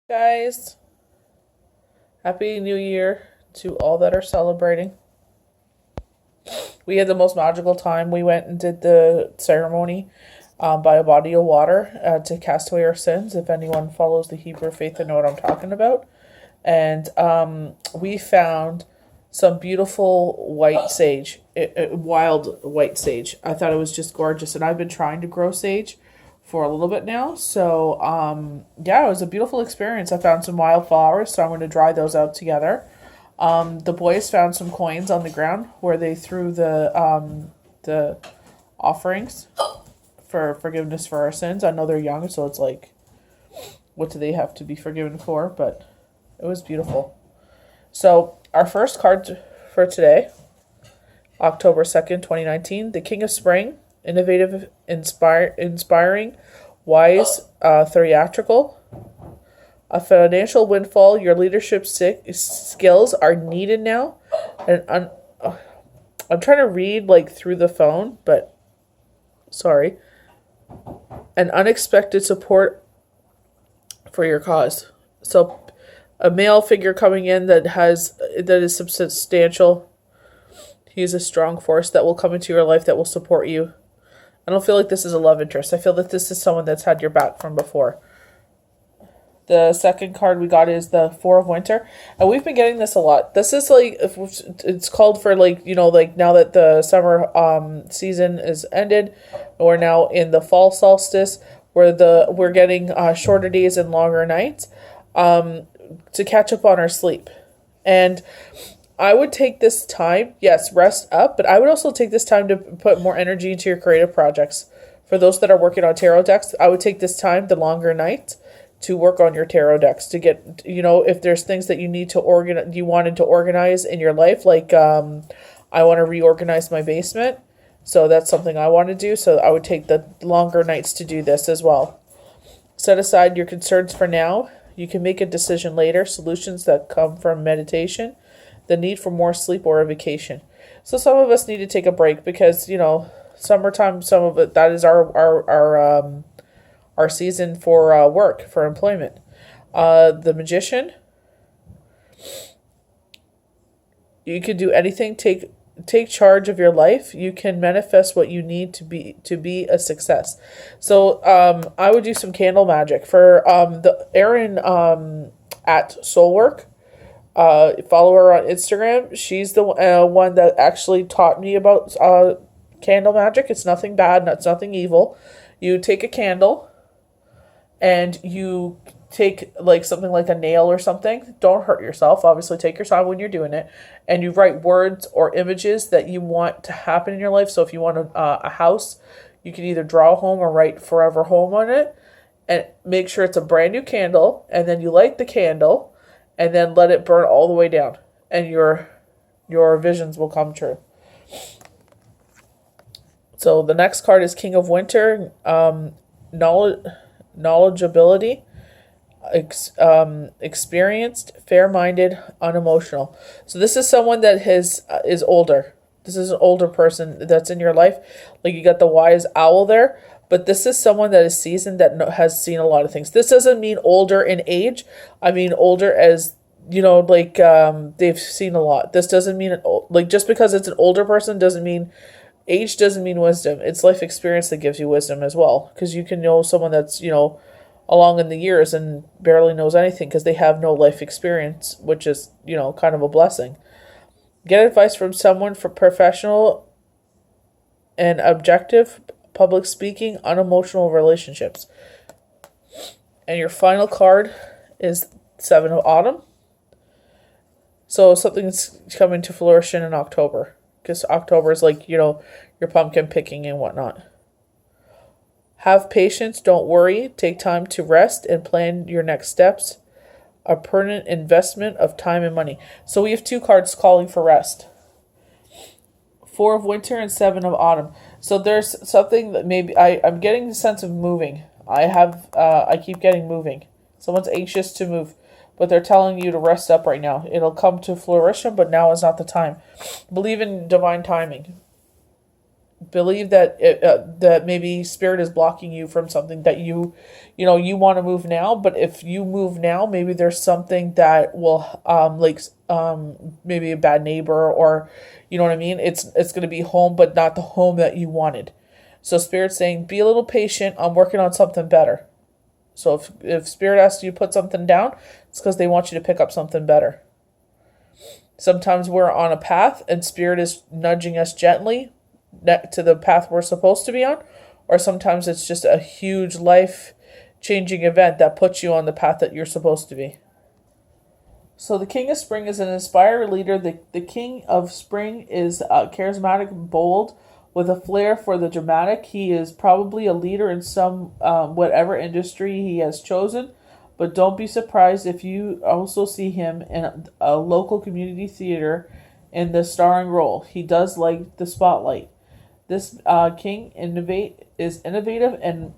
Guys, happy new year to all that are celebrating. We had the most magical time. We went and did the ceremony by a body of water to cast away our sins, if anyone follows the Hebrew faith, they know what I'm talking about. And we found some beautiful white sage, wild white sage. I thought it was just gorgeous, and I've been trying to grow sage for a little bit now. So yeah, it was a beautiful experience. I found some wildflowers, so I'm going to dry those out together. The boys found some coins on the ground where they threw the offerings for forgiveness for our sins. I know they're young, so it's like, what do they have to be forgiven for? But it was beautiful. So our first card for today, October 2nd, 2019, the King of Spring, innovative, inspiring, wise, theatrical. A financial windfall. Your leadership skills are needed now. And I'm trying to read like through the phone, but sorry. An unexpected support for your cause. So a male figure coming in that is substantial. He's a strong force that will come into your life that will support you. I don't feel like this is a love interest. I feel that this is someone that's had your back from before. The second card we got is the Four of Winter. And we've been getting this a lot. This is like, it's called for like, like now that the summer season is ended, we're now in the fall solstice where we're getting shorter days and longer nights to catch up on our sleep. And I would take this time, yes, rest up, but I would also take this time to put more energy into your creative projects. For those that are working on tarot decks, I would take this time, the longer nights, to work on your tarot decks to get, if there's things that you need to you wanted to organize in your life, like I want to reorganize my basement. So that's something I want to do. So I would take the longer nights to do this as well. Set aside your concerns for now. You can make a decision later. Solutions that come from meditation. The need for more sleep or a vacation. So some of us need to take a break because, summertime, some of it, that is our season for work, for employment. The Magician. You can do anything. Take charge of your life. You can manifest what you need to be a success. So I would do some candle magic for the Erin at Soulwork. Follow her on Instagram. She's the one that actually taught me about candle magic. It's nothing bad. It's nothing evil. You take a candle and you take like something like a nail or something. Don't hurt yourself. Obviously, take your time when you're doing it. And you write words or images that you want to happen in your life. So if you want a house, you can either draw a home or write forever home on it. And make sure it's a brand new candle. And then you light the candle. And then let it burn all the way down. And your visions will come true. So the next card is King of Winter. Knowledgeability. Experienced, fair-minded, unemotional. So this is someone that is older. This is an older person that's in your life. Like you got the wise owl there. But this is someone that is seasoned, that has seen a lot of things. This doesn't mean older in age. I mean older as, they've seen a lot. This doesn't mean, just because it's an older person doesn't mean, age doesn't mean wisdom. It's life experience that gives you wisdom as well. Because you can know someone that's, along in the years and barely knows anything because they have no life experience, which is, kind of a blessing. Get advice from someone for professional and objective public speaking, unemotional relationships. And your final card is Seven of Autumn. So something's coming to fruition in October. Because October is like, your pumpkin picking and whatnot. Have patience, don't worry. Take time to rest and plan your next steps. A permanent investment of time and money. So we have two cards calling for rest. Four of Winter and Seven of Autumn. So there's something that maybe I'm getting the sense of moving. I keep getting moving. Someone's anxious to move, but they're telling you to rest up right now. It'll come to fruition, but now is not the time. Believe in divine timing. believe that that maybe spirit is blocking you from something that you want to move now, but if you move now, maybe there's something that will maybe a bad neighbor, or you know what I mean, it's going to be home but not the home that you wanted. So spirit's saying be a little patient, I'm working on something better. So if spirit asks you to put something down, it's because they want you to pick up something better. Sometimes we're on a path and spirit is nudging us gently to the path we're supposed to be on, or sometimes it's just a huge life changing event that puts you on the path that you're supposed to be. So the King of Spring is an inspired leader. The King of Spring is charismatic, bold, with a flair for the dramatic. He is probably a leader in some whatever industry he has chosen, but don't be surprised if you also see him in a local community theater in the starring role. He does like the spotlight. This king is innovative and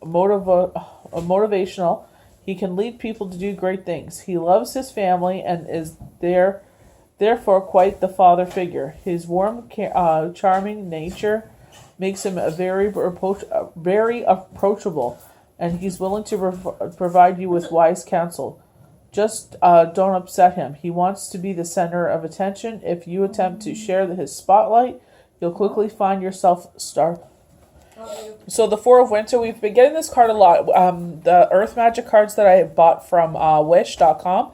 motivational. He can lead people to do great things. He loves his family and is therefore quite the father figure. His warm, charming nature makes him very approachable, and he's willing to provide you with wise counsel. Just don't upset him. He wants to be the center of attention. If you attempt to share his spotlight, you'll quickly find yourself starved. So the Four of Winter, we've been getting this card a lot. The Earth Magic cards that I bought from Wish.com.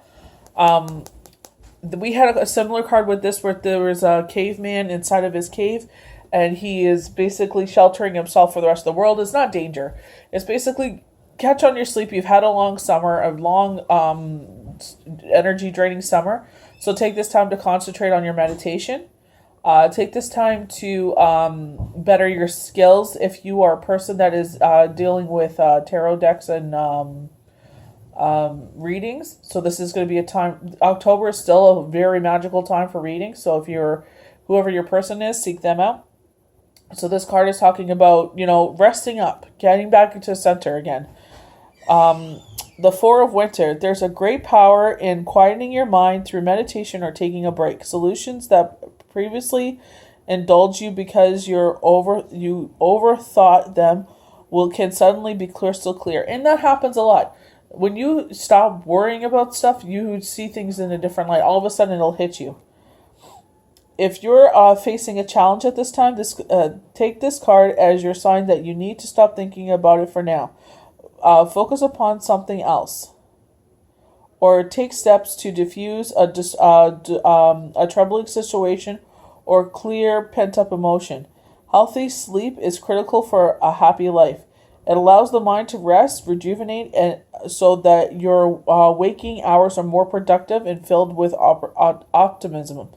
We had a similar card with this where there was a caveman inside of his cave, and he is basically sheltering himself for the rest of the world. It's not danger. It's basically catch on your sleep. You've had a long summer, a long energy draining summer. So take this time to concentrate on your meditation. Take this time to better your skills if you are a person that is dealing with tarot decks and readings. So this is going to be a time. October is still a very magical time for reading. So if you're whoever your person is, seek them out. So this card is talking about, resting up, getting back into center again. The Four of Winter. There's a great power in quieting your mind through meditation or taking a break. Solutions that previously indulged you because you overthought them can suddenly be crystal clear. And that happens a lot. When you stop worrying about stuff, you see things in a different light. All of a sudden, it'll hit you. If you're facing a challenge at this time, take this card as your sign that you need to stop thinking about it for now. Focus upon something else, or take steps to diffuse a troubling situation or clear pent-up emotion. Healthy sleep is critical for a happy life. It allows the mind to rest, rejuvenate, and so that your waking hours are more productive and filled with optimism.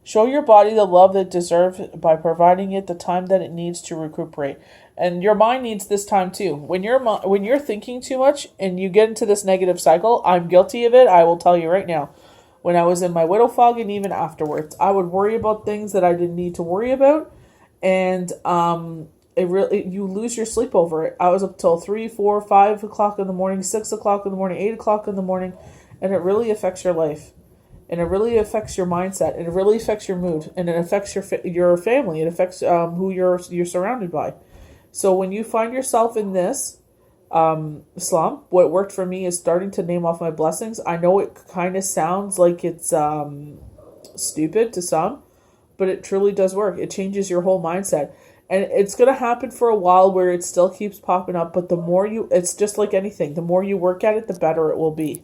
Show your body the love that it deserves by providing it the time that it needs to recuperate. And your mind needs this time too. When you're thinking too much and you get into this negative cycle, I'm guilty of it. I will tell you right now. When I was in my widow fog and even afterwards, I would worry about things that I didn't need to worry about, and you lose your sleep over it. I was up till 3, 4, 5 o'clock in the morning, 6 o'clock in the morning, 8 o'clock in the morning, and it really affects your life. And it really affects your mindset, and it really affects your mood, and it affects your family. It affects who you're surrounded by. So when you find yourself in this slump, what worked for me is starting to name off my blessings. I know it kind of sounds like it's stupid to some, but it truly does work. It changes your whole mindset, and it's gonna happen for a while where it still keeps popping up. But it's just like anything. The more you work at it, the better it will be.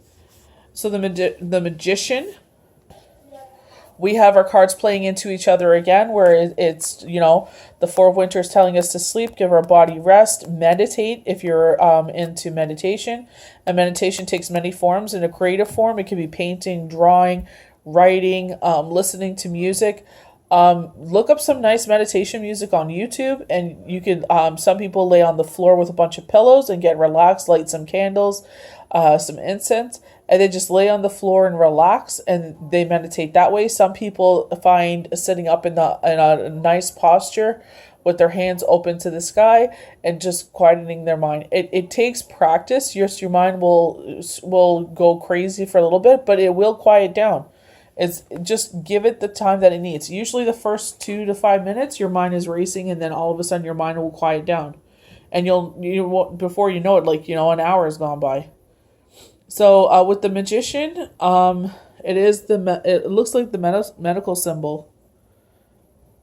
So the Magician. We have our cards playing into each other again, where it's, the Four of Winter is telling us to sleep, give our body rest, meditate if you're into meditation. And meditation takes many forms. In a creative form, it can be painting, drawing, writing, listening to music. Look up some nice meditation music on YouTube, and you can, some people lay on the floor with a bunch of pillows and get relaxed, light some candles, some incense, and they just lay on the floor and relax, and they meditate that way. Some people find sitting up in a nice posture with their hands open to the sky and just quietening their mind. It takes practice. Yes, your mind will go crazy for a little bit, but it will quiet down. It's just give it the time that it needs. Usually the first 2 to 5 minutes, your mind is racing, and then all of a sudden your mind will quiet down. And before you know it, like, an hour has gone by. So with the magician, it looks like the medical symbol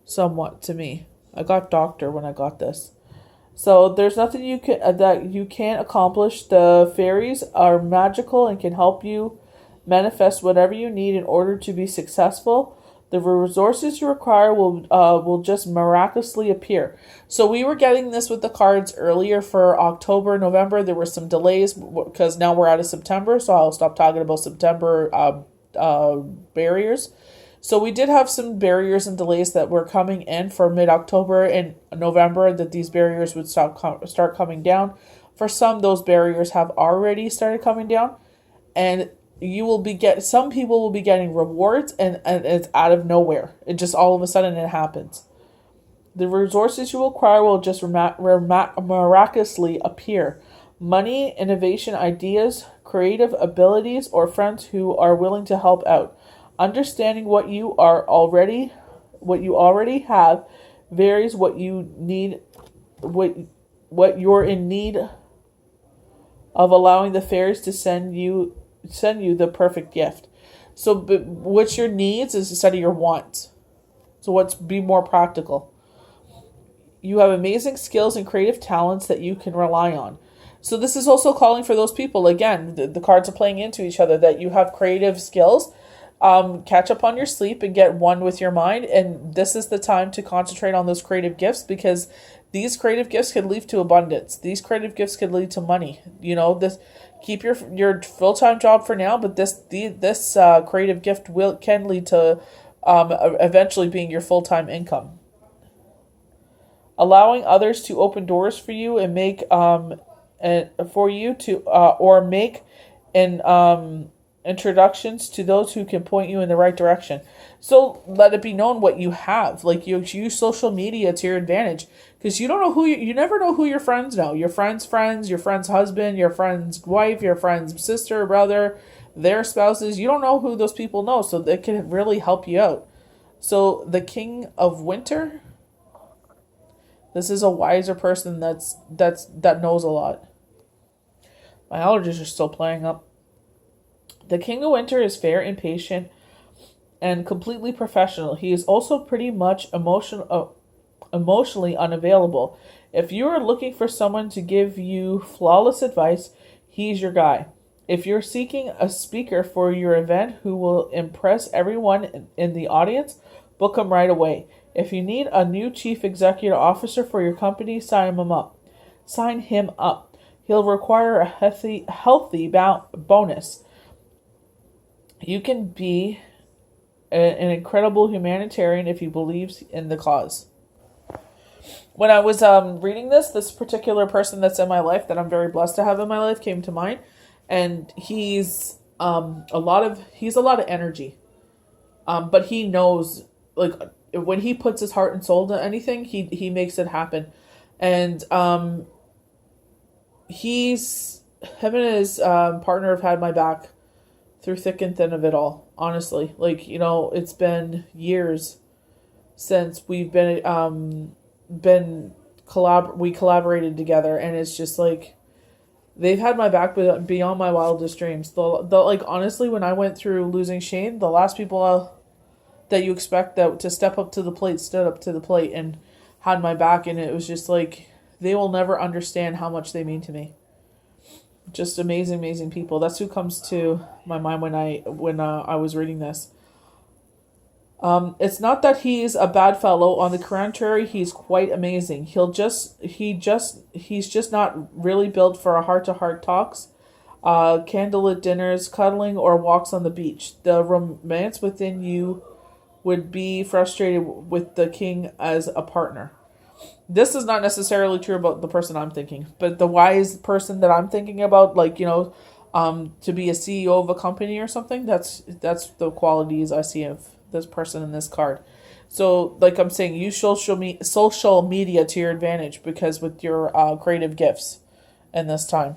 somewhat to me. I got doctor when I got this. So there's nothing that you can't accomplish. The fairies are magical and can help you manifest whatever you need in order to be successful. The resources you require will just miraculously appear. So we were getting this with the cards earlier for October, November. There were some delays because now we're out of September, so I'll stop talking about September barriers. So we did have some barriers and delays that were coming in for mid-October and November, that these barriers would start coming down. For some, those barriers have already started coming down, and some people will be getting rewards, and it's out of nowhere. It just all of a sudden it happens. The resources you acquire will just miraculously appear. Money, innovation, ideas, creative abilities, or friends who are willing to help out. Understanding what you already have varies what you need, what you're in need of, allowing the fairies to send you the perfect gift. So what's your needs is instead of your wants. So be more practical. You have amazing skills and creative talents that you can rely on. So this is also calling for those people. Again, the cards are playing into each other, that you have creative skills. Catch up on your sleep and get one with your mind. And this is the time to concentrate on those creative gifts, because these creative gifts could lead to abundance. These creative gifts could lead to money. Keep your full-time job for now, but this creative gift can lead to eventually being your full-time income. Allowing others to open doors for you and make introductions to those who can point you in the right direction. So let it be known what you have. Like, you use social media to your advantage, because you don't know you never know who your friends know. Your friend's friends, your friend's husband, your friend's wife, your friend's sister, brother, their spouses. You don't know who those people know, so they can really help you out. So the King of Winter, this is a wiser person that knows a lot. My allergies are still playing up. The King of Winter is fair and patient and completely professional. He is also pretty much emotionally unavailable. If you are looking for someone to give you flawless advice, he's your guy. If you're seeking a speaker for your event who will impress everyone in the audience, book him right away. If you need a new chief executive officer for your company, sign him up. He'll require a healthy bonus. You can be an incredible humanitarian if he believes in the cause. When I was reading this particular person that's in my life, that I'm very blessed to have in my life, came to mind, and he's a lot of energy, but he knows, like, when he puts his heart and soul to anything, he makes it happen, and him and his partner have had my back through thick and thin of it all, honestly. Like, it's been years since we've we collaborated together, and it's just like, they've had my back beyond my wildest dreams. Like, honestly, when I went through losing Shane, the last people that you expect that to step up to the plate stood up to the plate and had my back, and it was just like, they will never understand how much they mean to me. Just amazing people. That's who comes to my mind when I was reading this. It's not that he's a bad fellow. On the contrary, he's quite amazing. He's just not really built for a heart-to-heart talks, candlelit dinners, cuddling, or walks on the beach. The romance within you would be frustrated with the king as a partner. This is not necessarily true about the person I'm thinking, but the wise person that I'm thinking about, like, to be a CEO of a company or something, that's the qualities I see of this person in this card. So, like I'm saying, use social media to your advantage, because with your creative gifts in this time.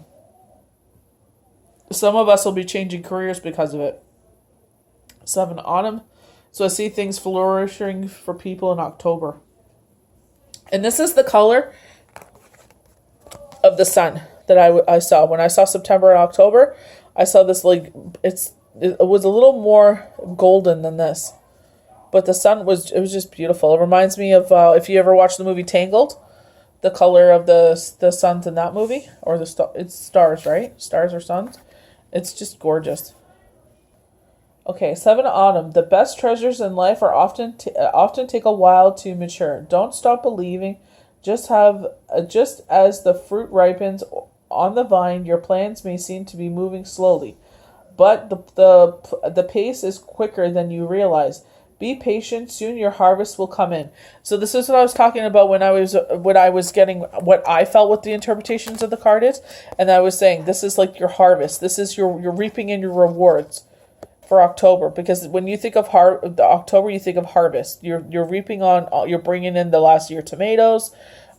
Some of us will be changing careers because of it. 7 autumn. So I see things flourishing for people in October. And this is the color of the sun that I saw. When I saw September and October, I saw this like, it was a little more golden than this. But the sun it was just beautiful. It reminds me of, if you ever watched the movie Tangled, the color of the suns in that movie, or it's stars, right? Stars or suns. It's just gorgeous. Okay, 7 autumn. The best treasures in life are often take a while to mature. Don't stop believing. Just as the fruit ripens on the vine, your plans may seem to be moving slowly, but the pace is quicker than you realize. Be patient. Soon your harvest will come in. So this is what I was talking about when I was getting what I felt what the interpretations of the card is, and I was saying this is like your harvest. This is your reaping and your rewards for October, because when you think of October, you think of harvest. You're reaping you're bringing in the last year tomatoes,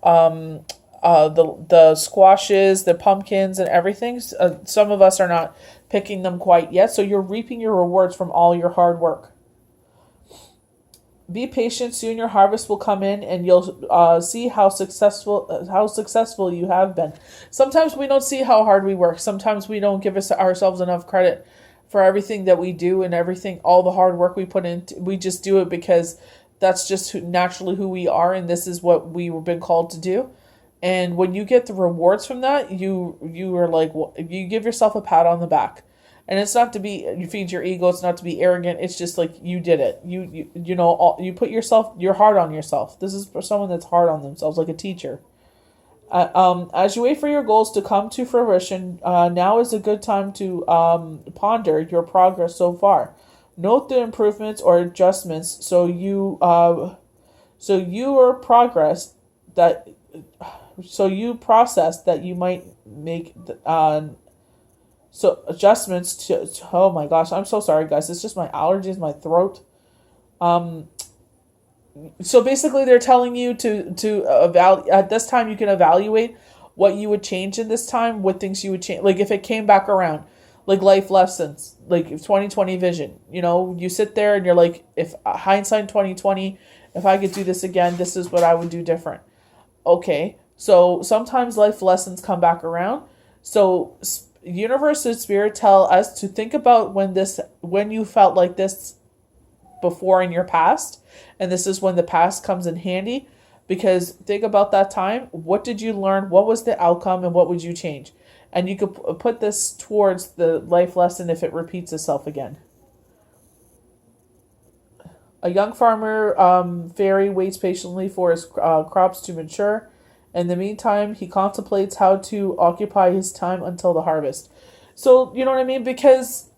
the squashes, the pumpkins, and everything. Some of us are not picking them quite yet, so you're reaping your rewards from all your hard work. Be patient. Soon your harvest will come in, and you'll see how successful you have been. Sometimes we don't see how hard we work. Sometimes we don't give ourselves enough credit for everything that we do and all the hard work we put in. We just do it because that's just naturally who we are, and this is what we've been called to do. And when you get the rewards from that, you are like, you give yourself a pat on the back. And it's not to you feed your ego. It's not to be arrogant. It's just like, you did it. You put yourself, you're hard on yourself. This is for someone that's hard on themselves, like a teacher. As you wait for your goals to come to fruition, now is a good time to ponder your progress so far. Note the improvements or adjustments so you process that you might make. So adjustments to oh my gosh, I'm so sorry guys. It's just my allergies, my throat. So basically they're telling you to at this time you can evaluate what you would change in this time, what things you would change. Like if it came back around, like life lessons, like 2020 vision, you sit there and you're like, if hindsight 2020, if I could do this again, this is what I would do different. Okay. So sometimes life lessons come back around. So universe and spirit tell us to think about when you felt like this before in your past, and this is when the past comes in handy, because think about that time. What did you learn? What was the outcome, and what would you change? And you could put this towards the life lesson if it repeats itself again. A young farmer fairy waits patiently for his crops to mature. In the meantime, he contemplates how to occupy his time until the harvest. So, you know what I mean? Because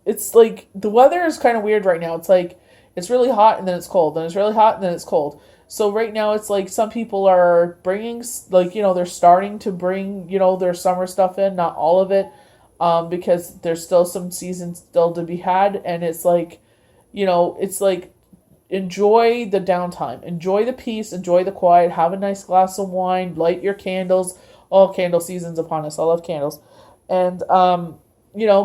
it's like the weather is kind of weird right now. It's like it's really hot and then it's cold. Then it's really hot and then it's cold. So right now it's like some people are bringing, like, they're starting to bring, their summer stuff in. Not all of it, because there's still some seasons still to be had. And it's like, it's like, enjoy the downtime, enjoy the peace, enjoy the quiet, have a nice glass of wine, light your candles. Oh, candle season's upon us. I love candles. And,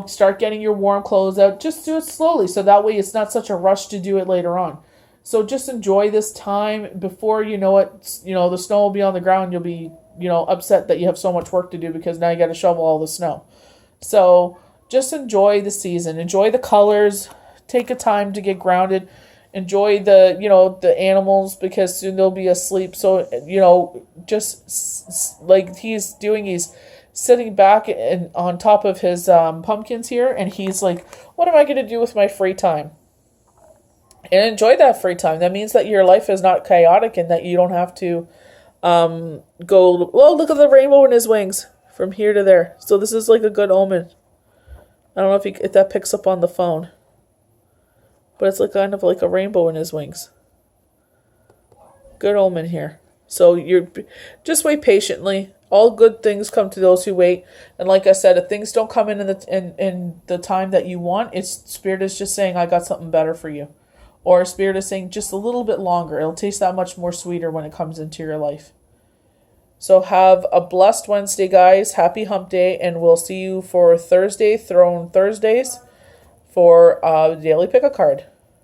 start getting your warm clothes out. Just do it slowly, so that way it's not such a rush to do it later on. So just enjoy this time before you know it. The snow will be on the ground. You'll be, upset that you have so much work to do because now you got to shovel all the snow. So just enjoy the season. Enjoy the colors. Take a time to get grounded. Enjoy the animals, because soon they'll be asleep. So, just like he's sitting back and on top of his pumpkins here, and he's like, what am I going to do with my free time? And enjoy that free time. That means that your life is not chaotic and that you don't have to go, well, look at the rainbow in his wings from here to there. So this is like a good omen. I don't know if that picks up on the phone. But it's like kind of like a rainbow in his wings. Good omen here. So just wait patiently. All good things come to those who wait. And like I said, if things don't come in the time that you want, Spirit is just saying, I got something better for you. Or Spirit is saying just a little bit longer. It'll taste that much more sweeter when it comes into your life. So have a blessed Wednesday, guys. Happy hump day. And we'll see you for Thursday, Throne Thursdays, for a daily pick a card.